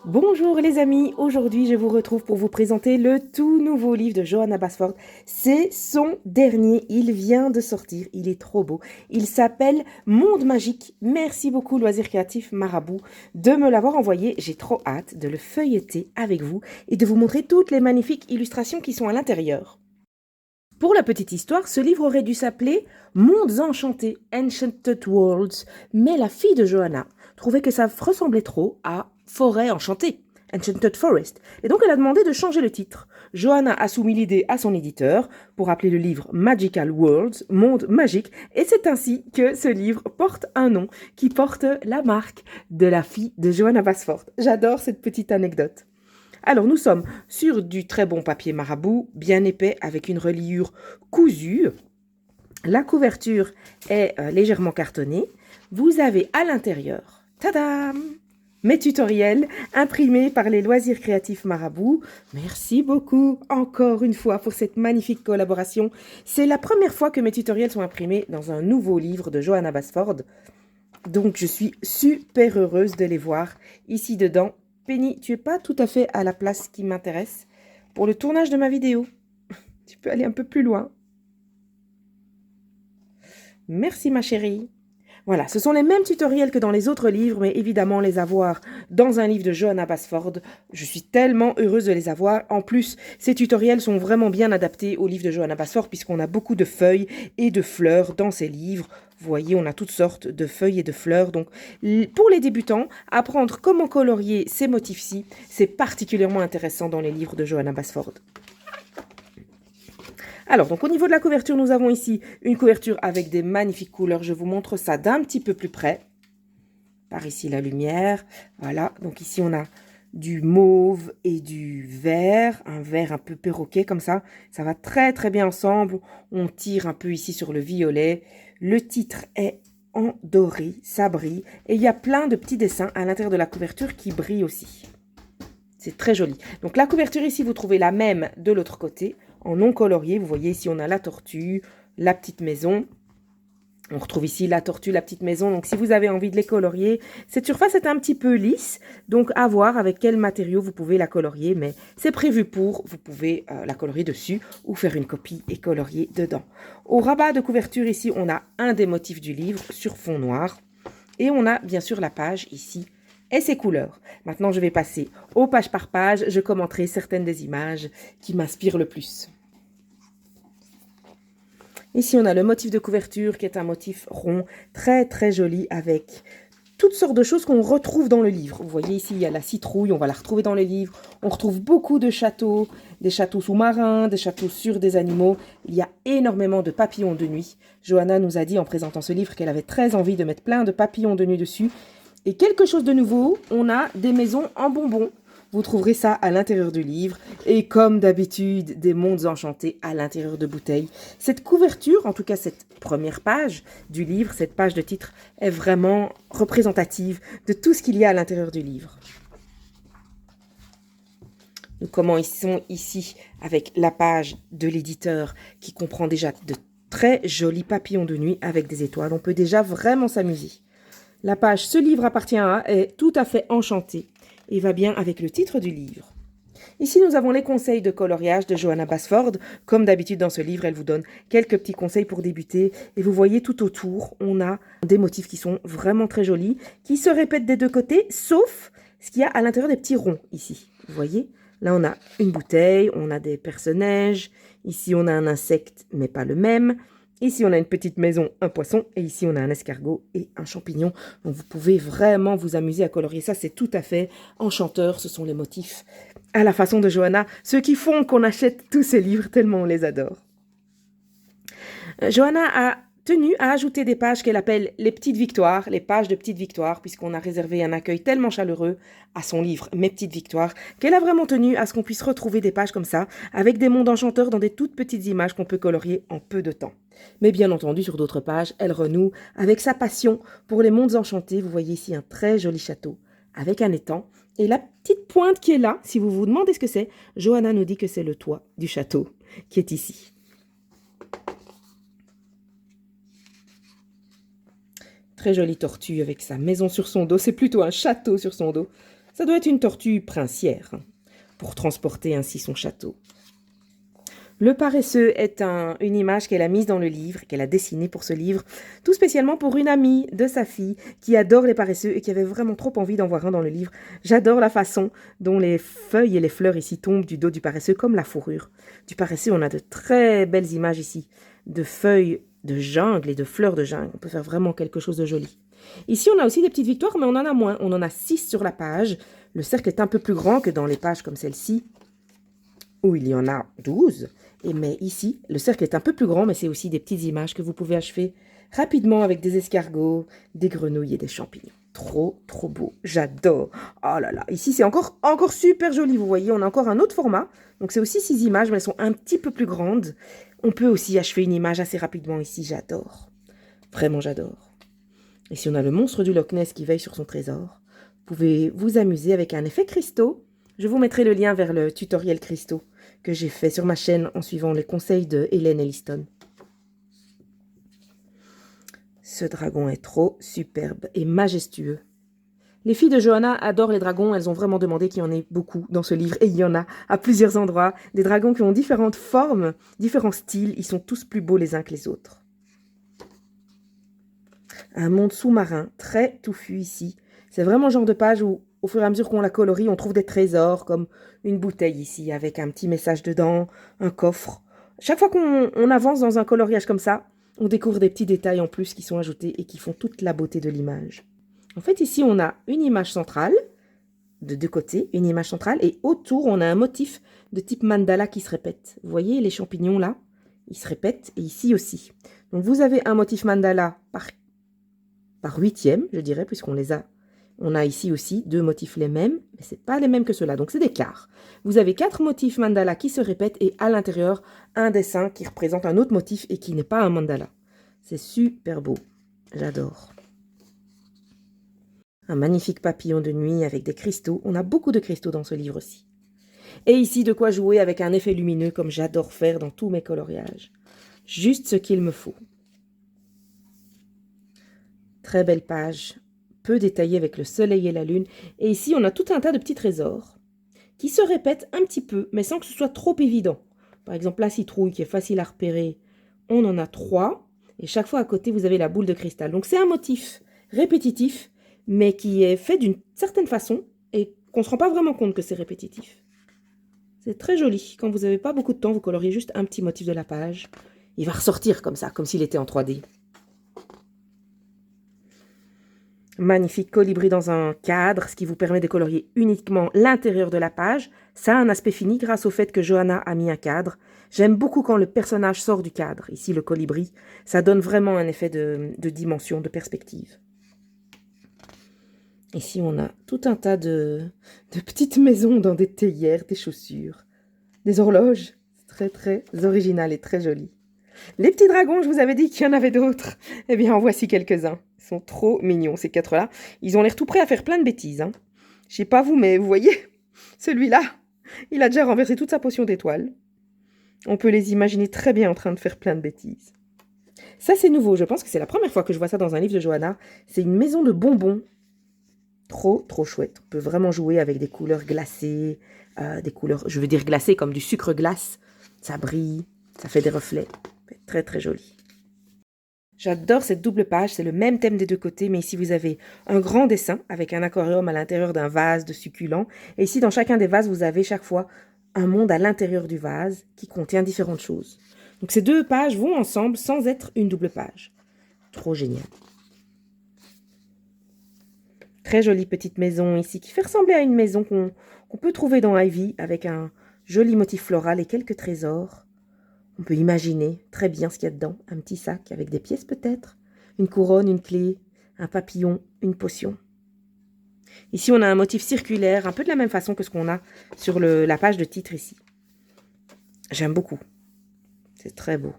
Bonjour les amis, aujourd'hui je vous retrouve pour vous présenter le tout nouveau livre de Johanna Basford. C'est son dernier, il vient de sortir, il est trop beau. Il s'appelle Monde Magique. Merci beaucoup Loisirs Créatifs Marabout de me l'avoir envoyé. J'ai trop hâte de le feuilleter avec vous et de vous montrer toutes les magnifiques illustrations qui sont à l'intérieur. Pour la petite histoire, ce livre aurait dû s'appeler Mondes Enchantés, Enchanted Worlds, mais la fille de Johanna trouvait que ça ressemblait trop à Forêt enchantée, Enchanted Forest, et donc elle a demandé de changer le titre. Johanna a soumis l'idée à son éditeur pour appeler le livre Magical Worlds, Monde Magique, et c'est ainsi que ce livre porte un nom qui porte la marque de la fille de Johanna Basford. J'adore cette petite anecdote. Alors nous sommes sur du très bon papier marabout, bien épais, avec une reliure cousue. La couverture est légèrement cartonnée. Vous avez à l'intérieur, tadam, mes tutoriels imprimés par les Loisirs Créatifs Marabout. Merci beaucoup encore une fois pour cette magnifique collaboration. C'est la première fois que mes tutoriels sont imprimés dans un nouveau livre de Johanna Basford. Donc je suis super heureuse de les voir ici dedans. Penny, tu es pas tout à fait à la place qui m'intéresse pour le tournage de ma vidéo. Tu peux aller un peu plus loin. Merci ma chérie. Voilà, ce sont les mêmes tutoriels que dans les autres livres, mais évidemment les avoir dans un livre de Johanna Basford, je suis tellement heureuse de les avoir. En plus, ces tutoriels sont vraiment bien adaptés au livre de Johanna Basford puisqu'on a beaucoup de feuilles et de fleurs dans ces livres. Vous voyez, on a toutes sortes de feuilles et de fleurs. Donc, pour les débutants, apprendre comment colorier ces motifs-ci, c'est particulièrement intéressant dans les livres de Johanna Basford. Alors, donc au niveau de la couverture, nous avons ici une couverture avec des magnifiques couleurs. Je vous montre ça d'un petit peu plus près. Par ici, la lumière. Voilà, donc ici, on a du mauve et du vert. Un vert un peu perroquet comme ça. Ça va très très bien ensemble. On tire un peu ici sur le violet. Le titre est en doré, ça brille. Et il y a plein de petits dessins à l'intérieur de la couverture qui brillent aussi. C'est très joli. Donc la couverture ici, vous trouvez la même de l'autre côté, en non colorié. Vous voyez ici, on a la tortue, la petite maison. On retrouve ici la tortue, la petite maison. Donc si vous avez envie de les colorier, cette surface est un petit peu lisse. Donc à voir avec quel matériau vous pouvez la colorier. Mais c'est prévu pour, vous pouvez la colorier dessus ou faire une copie et colorier dedans. Au rabat de couverture ici, on a un des motifs du livre sur fond noir. Et on a bien sûr la page ici et ses couleurs. Maintenant, je vais passer aux pages par page. Je commenterai certaines des images qui m'inspirent le plus. Ici, on a le motif de couverture qui est un motif rond, très très joli avec toutes sortes de choses qu'on retrouve dans le livre. Vous voyez ici, il y a la citrouille, on va la retrouver dans le livre. On retrouve beaucoup de châteaux, des châteaux sous-marins, des châteaux sur des animaux. Il y a énormément de papillons de nuit. Johanna nous a dit en présentant ce livre qu'elle avait très envie de mettre plein de papillons de nuit dessus. Et quelque chose de nouveau, on a des maisons en bonbons. Vous trouverez ça à l'intérieur du livre. Et comme d'habitude, des mondes enchantés à l'intérieur de bouteilles. Cette couverture, en tout cas cette première page du livre, cette page de titre, est vraiment représentative de tout ce qu'il y a à l'intérieur du livre. Nous commençons ici avec la page de l'éditeur qui comprend déjà de très jolis papillons de nuit avec des étoiles. On peut déjà vraiment s'amuser. La page « Ce livre appartient à » est tout à fait enchantée et va bien avec le titre du livre. Ici, nous avons les conseils de coloriage de Johanna Basford. Comme d'habitude dans ce livre, elle vous donne quelques petits conseils pour débuter. Et vous voyez tout autour, on a des motifs qui sont vraiment très jolis, qui se répètent des deux côtés, sauf ce qu'il y a à l'intérieur des petits ronds ici. Vous voyez? Là, on a une bouteille, on a des personnages. Ici, on a un insecte, mais pas le même. Ici, on a une petite maison, un poisson, et ici, on a un escargot et un champignon. Donc, vous pouvez vraiment vous amuser à colorier ça. C'est tout à fait enchanteur. Ce sont les motifs à la façon de Johanna, ceux qui font qu'on achète tous ces livres tellement on les adore. Johanna a tenu à ajouter des pages qu'elle appelle les petites victoires, les pages de petites victoires, puisqu'on a réservé un accueil tellement chaleureux à son livre Mes petites victoires, qu'elle a vraiment tenu à ce qu'on puisse retrouver des pages comme ça, avec des mondes enchanteurs dans des toutes petites images qu'on peut colorier en peu de temps. Mais bien entendu, sur d'autres pages, elle renoue avec sa passion pour les mondes enchantés. Vous voyez ici un très joli château avec un étang. Et la petite pointe qui est là, si vous vous demandez ce que c'est, Johanna nous dit que c'est le toit du château qui est ici. Très jolie tortue avec sa maison sur son dos. C'est plutôt un château sur son dos. Ça doit être une tortue princière, hein, pour transporter ainsi son château. Le paresseux est une image qu'elle a mise dans le livre, qu'elle a dessinée pour ce livre, tout spécialement pour une amie de sa fille qui adore les paresseux et qui avait vraiment trop envie d'en voir un dans le livre. J'adore la façon dont les feuilles et les fleurs ici tombent du dos du paresseux comme la fourrure. Du paresseux, on a de très belles images ici, de feuilles de jungle et de fleurs de jungle. On peut faire vraiment quelque chose de joli. Ici, on a aussi des petites victoires, mais on en a moins. On en a 6 sur la page. Le cercle est un peu plus grand que dans les pages comme celle-ci, où il y en a 12. Mais ici, le cercle est un peu plus grand, mais c'est aussi des petites images que vous pouvez achever rapidement avec des escargots, des grenouilles et des champignons. Trop, trop beau. J'adore. Oh là là. Ici, c'est encore super joli. Vous voyez, on a encore un autre format. Donc, c'est aussi 6 images, mais elles sont un petit peu plus grandes. On peut aussi achever une image assez rapidement ici. J'adore. Vraiment, j'adore. Ici, on a le monstre du Loch Ness qui veille sur son trésor. Vous pouvez vous amuser avec un effet cristaux. Je vous mettrai le lien vers le tutoriel cristaux que j'ai fait sur ma chaîne en suivant les conseils de Hélène Elliston. Ce dragon est trop superbe et majestueux. Les filles de Johanna adorent les dragons, elles ont vraiment demandé qu'il y en ait beaucoup dans ce livre, et il y en a à plusieurs endroits. Des dragons qui ont différentes formes, différents styles, ils sont tous plus beaux les uns que les autres. Un monde sous-marin très touffu ici. C'est vraiment le genre de page où, au fur et à mesure qu'on la colorie, on trouve des trésors, comme une bouteille ici, avec un petit message dedans, un coffre. Chaque fois qu'on avance dans un coloriage comme ça, on découvre des petits détails en plus qui sont ajoutés et qui font toute la beauté de l'image. En fait, ici, on a une image centrale, de deux côtés, une image centrale, et autour, on a un motif de type mandala qui se répète. Vous voyez les champignons là? Ils se répètent, et ici aussi. Donc, vous avez un motif mandala par huitième, je dirais, puisqu'on les a. On a ici aussi 2 motifs les mêmes, mais ce n'est pas les mêmes que ceux-là, donc c'est des quarts. Vous avez 4 motifs mandala qui se répètent et à l'intérieur, un dessin qui représente un autre motif et qui n'est pas un mandala. C'est super beau, j'adore. Un magnifique papillon de nuit avec des cristaux. On a beaucoup de cristaux dans ce livre aussi. Et ici, de quoi jouer avec un effet lumineux comme j'adore faire dans tous mes coloriages. Juste ce qu'il me faut. Très belle page, peu détaillée avec le soleil et la lune. Et ici, on a tout un tas de petits trésors qui se répètent un petit peu, mais sans que ce soit trop évident. Par exemple, la citrouille qui est facile à repérer, on en a 3. Et chaque fois à côté, vous avez la boule de cristal. Donc c'est un motif répétitif, mais qui est fait d'une certaine façon et qu'on ne se rend pas vraiment compte que c'est répétitif. C'est très joli. Quand vous n'avez pas beaucoup de temps, vous coloriez juste un petit motif de la page. Il va ressortir comme ça, comme s'il était en 3D. Magnifique colibri dans un cadre, ce qui vous permet de colorier uniquement l'intérieur de la page. Ça a un aspect fini grâce au fait que Johanna a mis un cadre. J'aime beaucoup quand le personnage sort du cadre. Ici, le colibri, ça donne vraiment un effet de dimension, de perspective. Ici, on a tout un tas de petites maisons dans des théières, des chaussures, des horloges. Très, très original et très joli. Les petits dragons, je vous avais dit qu'il y en avait d'autres. Eh bien, en voici quelques-uns. Ils sont trop mignons, ces 4-là. Ils ont l'air tout prêts à faire plein de bêtises. Hein. Je sais pas vous, mais vous voyez, celui-là, il a déjà renversé toute sa potion d'étoiles. On peut les imaginer très bien en train de faire plein de bêtises. Ça, c'est nouveau. Je pense que c'est la première fois que je vois ça dans un livre de Johanna. C'est une maison de bonbons. Trop, trop chouette. On peut vraiment jouer avec des couleurs glacées, des couleurs, je veux dire glacées comme du sucre glace. Ça brille, ça fait des reflets. C'est très, très joli. J'adore cette double page, c'est le même thème des deux côtés, mais ici vous avez un grand dessin avec un aquarium à l'intérieur d'un vase de succulents. Et ici, dans chacun des vases, vous avez chaque fois un monde à l'intérieur du vase qui contient différentes choses. Donc ces 2 pages vont ensemble sans être une double page. Trop génial. Très jolie petite maison ici qui fait ressembler à une maison qu'on peut trouver dans Ivy avec un joli motif floral et quelques trésors. On peut imaginer très bien ce qu'il y a dedans. Un petit sac avec des pièces peut-être, une couronne, une clé, un papillon, une potion. Ici, on a un motif circulaire, un peu de la même façon que ce qu'on a sur la page de titre ici. J'aime beaucoup. C'est très beau.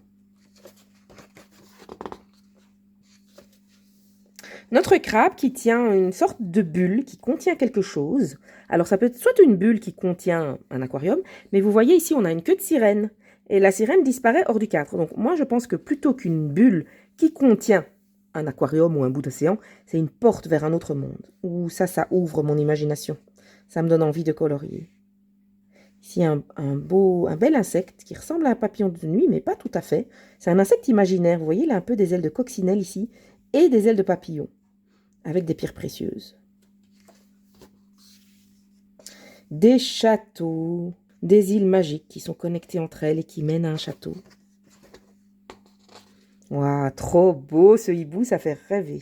Notre crabe qui tient une sorte de bulle qui contient quelque chose. Alors, ça peut être soit une bulle qui contient un aquarium, mais vous voyez ici, on a une queue de sirène. Et la sirène disparaît hors du cadre. Donc moi, je pense que plutôt qu'une bulle qui contient un aquarium ou un bout d'océan, c'est une porte vers un autre monde. Ou ça ouvre mon imagination. Ça me donne envie de colorier. Ici, un bel insecte qui ressemble à un papillon de nuit, mais pas tout à fait. C'est un insecte imaginaire. Vous voyez, il a un peu des ailes de coccinelle ici et des ailes de papillon avec des pierres précieuses. Des châteaux, des îles magiques qui sont connectées entre elles et qui mènent à un château. Waouh, trop beau ce hibou, ça fait rêver.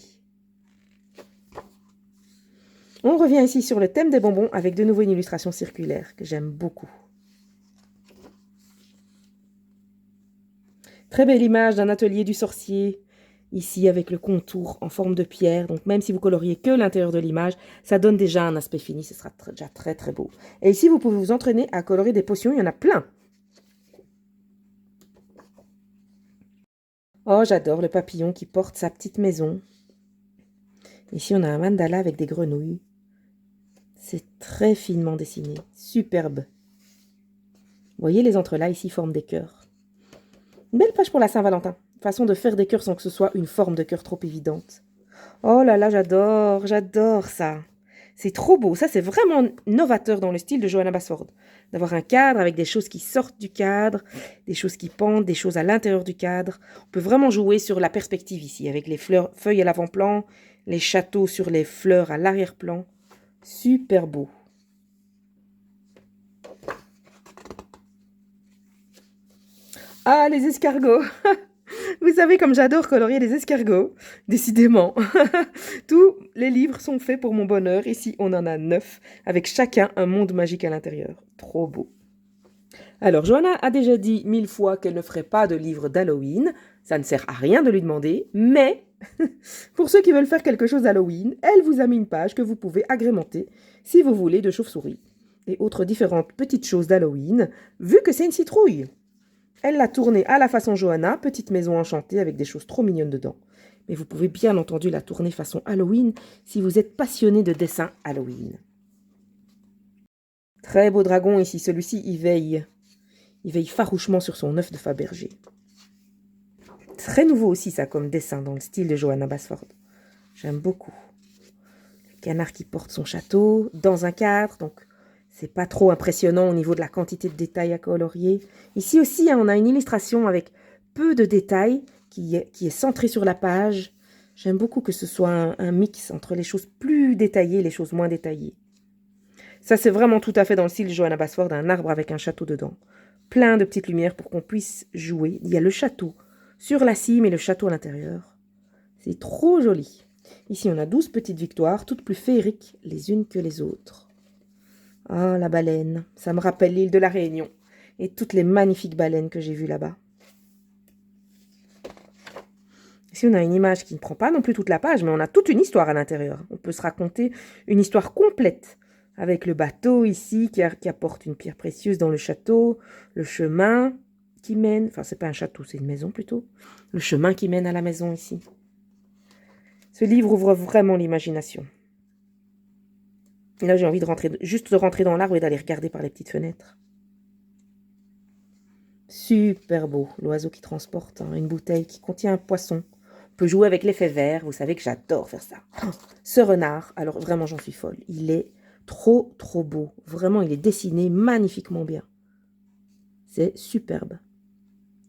On revient ici sur le thème des bonbons avec de nouveau une illustration circulaire que j'aime beaucoup. Très belle image d'un atelier du sorcier, ici avec le contour en forme de pierre. Donc même si vous coloriez que l'intérieur de l'image, ça donne déjà un aspect fini, ce sera déjà très très beau. Et ici, vous pouvez vous entraîner à colorer des potions, il y en a plein. Oh, j'adore le papillon qui porte sa petite maison. Ici, on a un mandala avec des grenouilles. C'est très finement dessiné, superbe. Vous voyez, les entrelacs ici forment des cœurs. Une belle page pour la Saint-Valentin. Façon de faire des cœurs sans que ce soit une forme de cœur trop évidente. Oh là là, j'adore ça. C'est trop beau. Ça, c'est vraiment novateur dans le style de Johanna Basford. D'avoir un cadre avec des choses qui sortent du cadre, des choses qui pendent, des choses à l'intérieur du cadre. On peut vraiment jouer sur la perspective ici, avec les feuilles à l'avant-plan, les châteaux sur les fleurs à l'arrière-plan. Super beau. Ah, les escargots. Vous savez comme j'adore colorier les escargots. Décidément. Tous les livres sont faits pour mon bonheur. Ici, on en a 9, avec chacun un monde magique à l'intérieur. Trop beau. Alors, Johanna a déjà dit 1000 fois qu'elle ne ferait pas de livre d'Halloween. Ça ne sert à rien de lui demander, mais pour ceux qui veulent faire quelque chose d'Halloween, elle vous a mis une page que vous pouvez agrémenter, si vous voulez, de chauves-souris et autres différentes petites choses d'Halloween, vu que c'est une citrouille. Elle l'a tournée à la façon Johanna, petite maison enchantée avec des choses trop mignonnes dedans. Mais vous pouvez bien entendu la tourner façon Halloween si vous êtes passionné de dessin Halloween. Très beau dragon ici, celui-ci il veille. Il veille farouchement sur son œuf de Fabergé. Très nouveau aussi ça comme dessin dans le style de Johanna Basford. J'aime beaucoup. Le canard qui porte son château dans un cadre, donc c'est pas trop impressionnant au niveau de la quantité de détails à colorier. Ici aussi, on a une illustration avec peu de détails qui est centrée sur la page. J'aime beaucoup que ce soit un mix entre les choses plus détaillées et les choses moins détaillées. Ça, c'est vraiment tout à fait dans le style de Johanna Basford, un arbre avec un château dedans. Plein de petites lumières pour qu'on puisse jouer. Il y a le château sur la cime et le château à l'intérieur. C'est trop joli. Ici, on a 12 petites victoires, toutes plus féeriques les unes que les autres. Ah, la baleine, ça me rappelle l'île de la Réunion et toutes les magnifiques baleines que j'ai vues là-bas. Ici, on a une image qui ne prend pas non plus toute la page, mais on a toute une histoire à l'intérieur. On peut se raconter une histoire complète avec le bateau ici qui apporte une pierre précieuse dans le château, le chemin qui mène, enfin c'est pas un château, c'est une maison plutôt, le chemin qui mène à la maison ici. Ce livre ouvre vraiment l'imagination. Et là, j'ai envie de rentrer dans l'arbre et d'aller regarder par les petites fenêtres. Super beau, l'oiseau qui transporte une bouteille qui contient un poisson. On peut jouer avec l'effet vert, vous savez que j'adore faire ça. Ce renard, alors vraiment j'en suis folle, il est trop beau. Vraiment, il est dessiné magnifiquement bien. C'est superbe.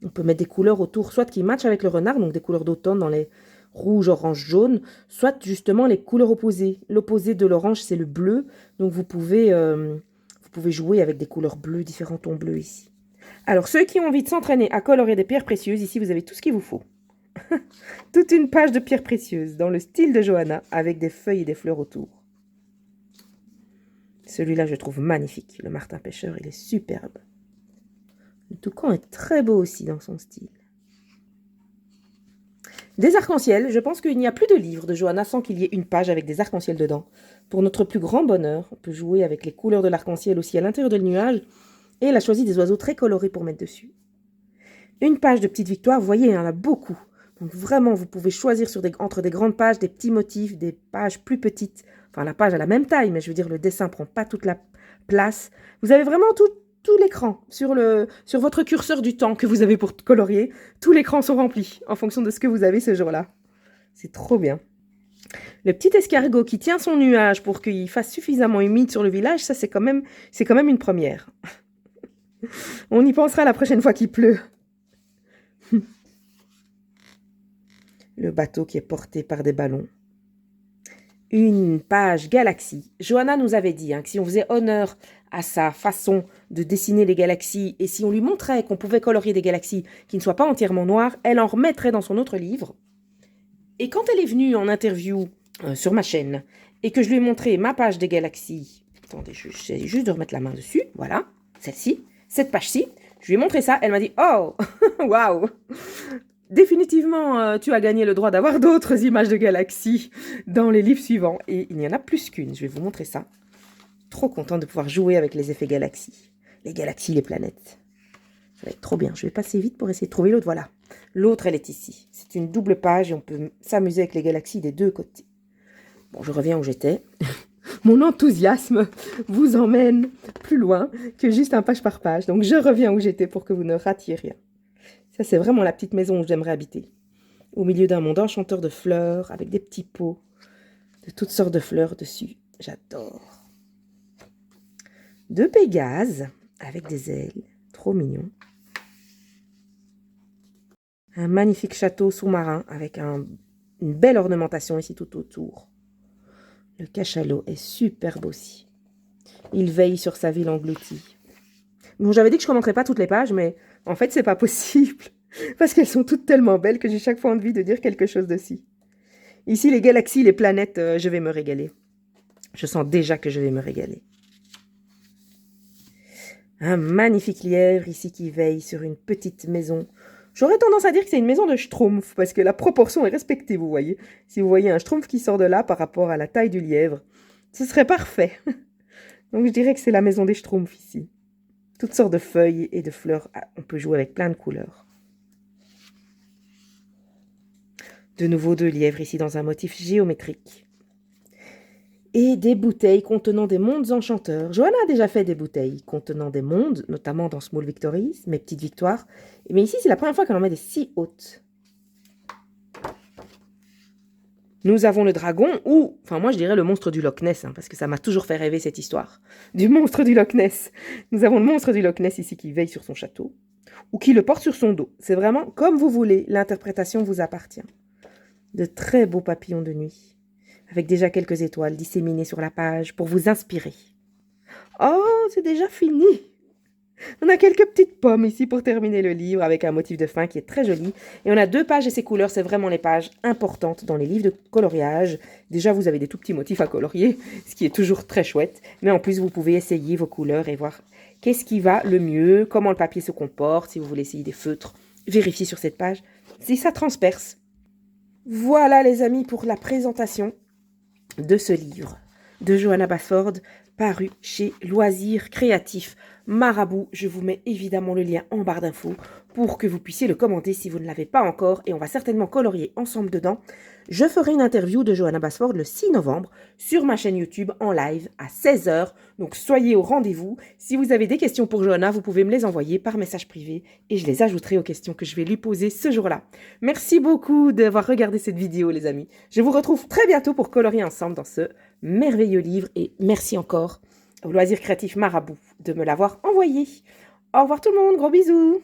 On peut mettre des couleurs autour, soit qui matchent avec le renard, donc des couleurs d'automne dans les rouge, orange, jaune, soit justement les couleurs opposées. L'opposé de l'orange, c'est le bleu, donc vous pouvez jouer avec des couleurs bleues, différents tons bleus ici. Alors, ceux qui ont envie de s'entraîner à colorer des pierres précieuses, ici, vous avez tout ce qu'il vous faut. Toute une page de pierres précieuses, dans le style de Johanna, avec des feuilles et des fleurs autour. Celui-là, je trouve magnifique. Le martin pêcheur, il est superbe. Le toucan est très beau aussi dans son style. Des arcs-en-ciel, je pense qu'il n'y a plus de livre de Johanna sans qu'il y ait une page avec des arcs-en-ciel dedans. Pour notre plus grand bonheur, on peut jouer avec les couleurs de l'arc-en-ciel aussi à l'intérieur du nuage, et elle a choisi des oiseaux très colorés pour mettre dessus. Une page de petites victoires, vous voyez, il y en a beaucoup. Donc vraiment, vous pouvez choisir entre des grandes pages, des petits motifs, des pages plus petites. Enfin, la page a la même taille, mais je veux dire, le dessin ne prend pas toute la place. Vous avez vraiment tout l'écran sur votre curseur du temps que vous avez pour colorier. Tous l'écran sont remplis en fonction de ce que vous avez ce jour-là. C'est trop bien. Le petit escargot qui tient son nuage pour qu'il fasse suffisamment humide sur le village, ça c'est quand même une première. On y pensera la prochaine fois qu'il pleut. Le bateau qui est porté par des ballons. Une page galaxie. Johanna nous avait dit que si on faisait honneur à sa façon de dessiner les galaxies et si on lui montrait qu'on pouvait colorier des galaxies qui ne soient pas entièrement noires, elle en remettrait dans son autre livre. Et quand elle est venue en interview sur ma chaîne et que je lui ai montré ma page des galaxies, attendez, j'essaie juste de remettre la main dessus, voilà, celle-ci, cette page-ci, je lui ai montré ça, elle m'a dit « Oh, waouh !» Définitivement, tu as gagné le droit d'avoir d'autres images de galaxies dans les livres suivants. Et il y en a plus qu'une, je vais vous montrer ça. Trop contente de pouvoir jouer avec les effets galaxies. Les galaxies, les planètes. Ça va être trop bien. Je vais passer vite pour essayer de trouver l'autre. Voilà. L'autre, elle est ici. C'est une double page et on peut s'amuser avec les galaxies des deux côtés. Bon, je reviens où j'étais. Mon enthousiasme vous emmène plus loin que juste un page par page. Donc, je reviens où j'étais pour que vous ne ratiez rien. Ça, c'est vraiment la petite maison où j'aimerais habiter. Au milieu d'un monde enchanteur de fleurs, avec des petits pots de toutes sortes de fleurs dessus. J'adore. 2 Pégases avec des ailes. Trop mignon. Un magnifique château sous-marin avec une belle ornementation ici tout autour. Le cachalot est superbe aussi. Il veille sur sa ville engloutie. Bon, j'avais dit que je ne commenterais pas toutes les pages, mais en fait, c'est pas possible. Parce qu'elles sont toutes tellement belles que j'ai chaque fois envie de dire quelque chose dessus. Ici, les galaxies, les planètes, je vais me régaler. Je sens déjà que je vais me régaler. Un magnifique lièvre ici qui veille sur une petite maison. J'aurais tendance à dire que c'est une maison de schtroumpf, parce que la proportion est respectée, vous voyez. Si vous voyez un schtroumpf qui sort de là par rapport à la taille du lièvre, ce serait parfait. Donc je dirais que c'est la maison des schtroumpfs ici. Toutes sortes de feuilles et de fleurs. On peut jouer avec plein de couleurs. De nouveau 2 lièvres ici dans un motif géométrique. Et des bouteilles contenant des mondes enchanteurs. Johanna a déjà fait des bouteilles contenant des mondes, notamment dans Small Victories, mes petites victoires. Mais ici, c'est la première fois qu'elle en met des si hautes. Nous avons le dragon, ou, enfin moi je dirais le monstre du Loch Ness, parce que ça m'a toujours fait rêver cette histoire. Du monstre du Loch Ness. Nous avons le monstre du Loch Ness ici qui veille sur son château, ou qui le porte sur son dos. C'est vraiment comme vous voulez, l'interprétation vous appartient. De très beaux papillons de nuit, avec déjà quelques étoiles disséminées sur la page pour vous inspirer. Oh, c'est déjà fini! On a quelques petites pommes ici pour terminer le livre avec un motif de fin qui est très joli. Et on a 2 pages et ces couleurs, c'est vraiment les pages importantes dans les livres de coloriage. Déjà, vous avez des tout petits motifs à colorier, ce qui est toujours très chouette. Mais en plus, vous pouvez essayer vos couleurs et voir qu'est-ce qui va le mieux, comment le papier se comporte, si vous voulez essayer des feutres. Vérifiez sur cette page si ça transperce. Voilà les amis pour la présentation de ce livre de Johanna Basford, paru chez Loisirs Créatifs Marabout. Je vous mets évidemment le lien en barre d'infos pour que vous puissiez le commenter si vous ne l'avez pas encore et on va certainement colorier ensemble dedans. Je ferai une interview de Johanna Basford le 6 novembre sur ma chaîne YouTube en live à 16 h. Donc soyez au rendez-vous. Si vous avez des questions pour Johanna, vous pouvez me les envoyer par message privé et je les ajouterai aux questions que je vais lui poser ce jour-là. Merci beaucoup d'avoir regardé cette vidéo les amis. Je vous retrouve très bientôt pour colorier ensemble dans ce merveilleux livre et merci encore au Loisirs Créatifs Marabout de me l'avoir envoyé. Au revoir tout le monde, gros bisous.